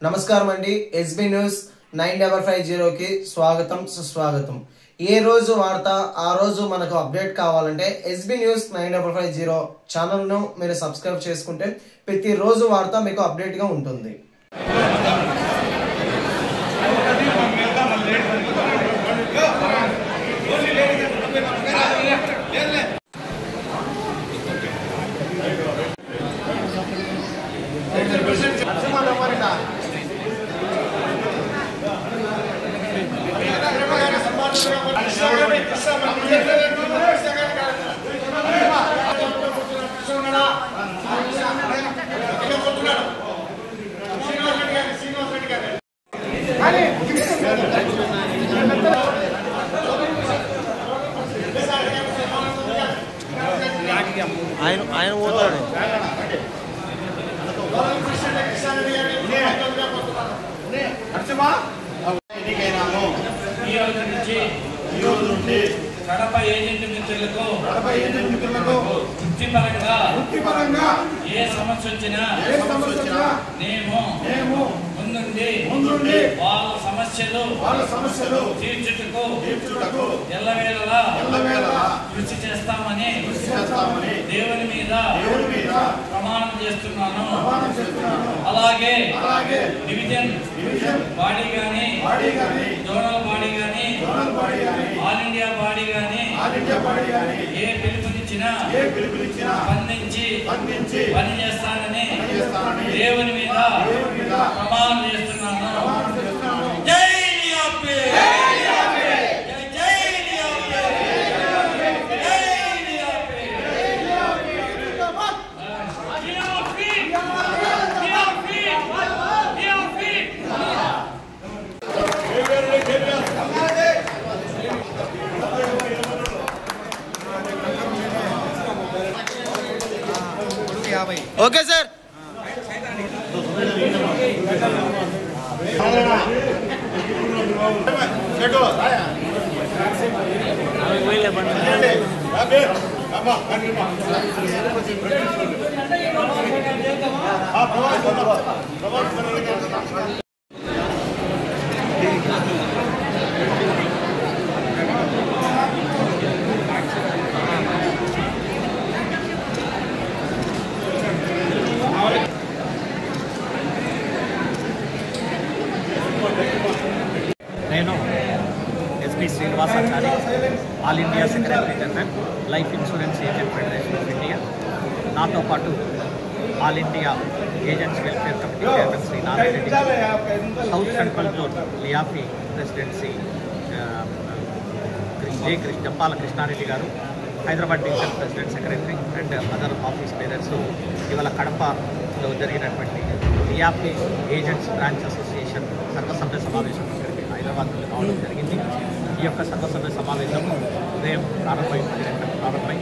నమస్కారం అండి. SB news 9550 కి స్వాగతం సుస్వాగతం. ఏ రోజు వార్త ఆ రోజు మనకు అప్డేట్ కావాలంటే ఎస్బీ న్యూస్ 9550 ఛానల్ను మీరు సబ్స్క్రైబ్ చేసుకుంటే ప్రతి రోజు వార్త మీకు అప్డేట్ గా ఉంటుంది. ఆయన పోతాడు. కడప ఏజెంట్ మిత్రులకు వృత్తిపరంగా ఏ సమస్య వచ్చినా మేము ముందుండి వాళ్ళ సమస్యలు తీర్చుటకు ఎల్లవేళలా కృషి చేస్తామని దేవుని మీద ప్రమాణం చేస్తున్నాను. అలాగే డివిజన్ బాడీ గాని జోనల్ బాడీ గాని ఆల్ ఇండియా బాడీ గాని ఏ పిలుపునిచ్చినా స్పందించి పని చేస్తానని దేవుని మీద ప్రమాణం చేస్తున్నాను. జై లియాపే, జై లియాపే, జై లియాపే. Okay sir. నేను S P Srinivasachari, all India secretary general, life insurance agent federation of India. నాతో పాటు all India agents welfare committee chairman Shri Narayana Reddy, south central zone LIAFI presidency Jampala Krishna Reddy గారు, Hyderabad division president secretary and other office bearers ఇవాళ కడపలో జరిగినటువంటి LIAFI agents branch association సర్వసభ్య సమావేశం ఇక్కడికి హైదరాబాద్లో రావడం జరిగింది. ఈ యొక్క సర్వసభ్య సమావేశం ఉదయం ప్రారంభమై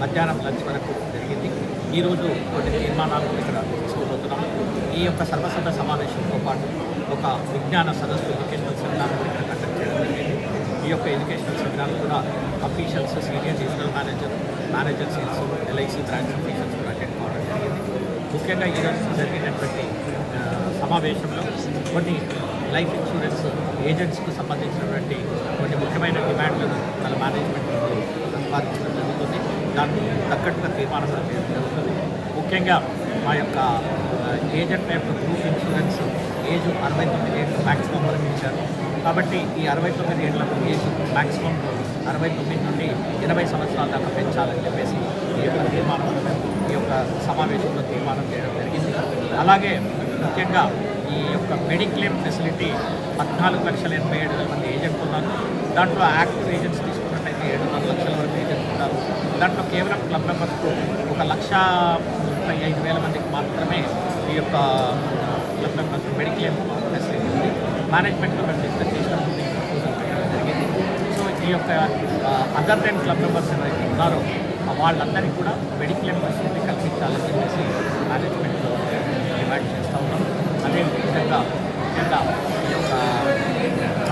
మధ్యాహ్నం లంచ్ వరకు జరిగింది. ఈరోజు కొన్ని తీర్మానాలు ఇక్కడ తీసుకోబోతున్నాము. ఈ యొక్క సర్వసభ్య సమావేశంతో పాటు ఒక విజ్ఞాన సదస్సు ఎడ్యుకేషనల్ సెమినార్ ఇక్కడ కండక్ట్ చేయడం జరిగింది. ఈ యొక్క ఎడ్యుకేషనల్ సెమినార్ కూడా officials, senior divisional manager sales, LIC branch officials కూడా అటెండ్ కావడం జరిగింది. ముఖ్యంగా ఈరోజు జరిగినటువంటి సమావేశంలో కొన్ని లైఫ్ ఇన్సూరెన్స్ ఏజెంట్స్కు సంబంధించినటువంటి కొన్ని ముఖ్యమైన డిమాండ్లను వాళ్ళ మేనేజ్మెంట్ ప్రతిపాదించడం జరుగుతుంది. దానికి తగ్గట్టుగా తీర్మానం చేయడం జరుగుతుంది. ముఖ్యంగా మా యొక్క ఏజెంట్ల యొక్క గ్రూప్ ఇన్సూరెన్స్ ఏజ్ 69 ఏళ్ళు మ్యాక్సిమం వరకు ఇచ్చారు. కాబట్టి ఈ 69 ఏళ్ల ఏజ్ మ్యాక్సిమం 69 నుండి 80 సంవత్సరాల దాకా పెంచాలని చెప్పేసి ఈ యొక్క తీర్మానం ఈ యొక్క సమావేశంలో తీర్మానం చేయడం జరిగింది. అలాగే ముఖ్యంగా ఈ యొక్క మెడిక్లెయిమ్ ఫెసిలిటీ 14,87,000 మంది ఏజెంట్లు ఉన్నారు. దాంట్లో యాక్టివ్ ఏజెంట్స్ తీసుకున్నట్టయితే 7.5 లక్షల వరకు ఏజెంట్స్ ఉన్నారు. దాంట్లో కేవలం క్లబ్ మెంబర్స్కు 1,35,000 మందికి మాత్రమే ఈ యొక్క క్లబ్ మెంబర్స్ మెడిక్లెయిమ్ ఫెసిలిటీ ఉంది. మేనేజ్మెంట్లో మేము డిస్కస్ చేసినప్పుడు ప్రపోజల్ పెట్టడం జరిగింది. సో ఈ యొక్క అదర్ దెన్ క్లబ్ మెంబర్స్ ఎవరైతే ఉన్నారో వాళ్ళందరికీ కూడా మెడిక్లెయిమ్ ఫెసిలిటీ కల్పించాలని చెప్పేసి మేనేజ్మెంట్లో డిమాండ్ చేస్తూ ఉన్నాం. అదేవిధంగా ముఖ్యంగా ఈ యొక్క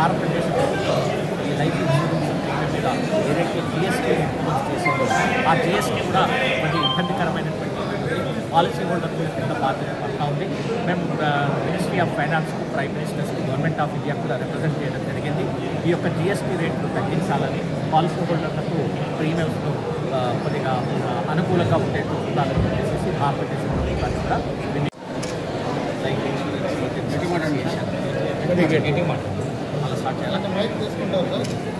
ఆంధ్రప్రదేశ్ ప్రభుత్వం ఈ లైఫ్ ఇన్సూరెన్స్ మీద ఏదైతే జిఎస్టీ ఇంప్లిమెంట్ చేసిందో ఆ జిఎస్టీ కూడా కొన్ని ఇబ్బందికరమైనటువంటి పాలసీ హోల్డర్ కింద బాధ్యత పడతా ఉంది. మేము మినిస్ట్రీ ఆఫ్ ఫైనాన్స్కు, ప్రైమ్ మినిస్టర్స్కు, గవర్నమెంట్ ఆఫ్ ఇండియా కూడా రిప్రజెంట్ చేయడం జరిగింది. ఈ యొక్క జిఎస్టీ రేట్లు తగ్గించాలని, పాలసీ హోల్డర్లకు ప్రీమియమ్స్ను కొద్దిగా అనుకూలంగా ఉండేట్టు చూడాలని చెప్పేసి భారతదేశ ప్రభుత్వాన్ని కూడా లైఫ్ ఇన్సూరెన్స్ అలా స్టార్ట్ చేయాలి.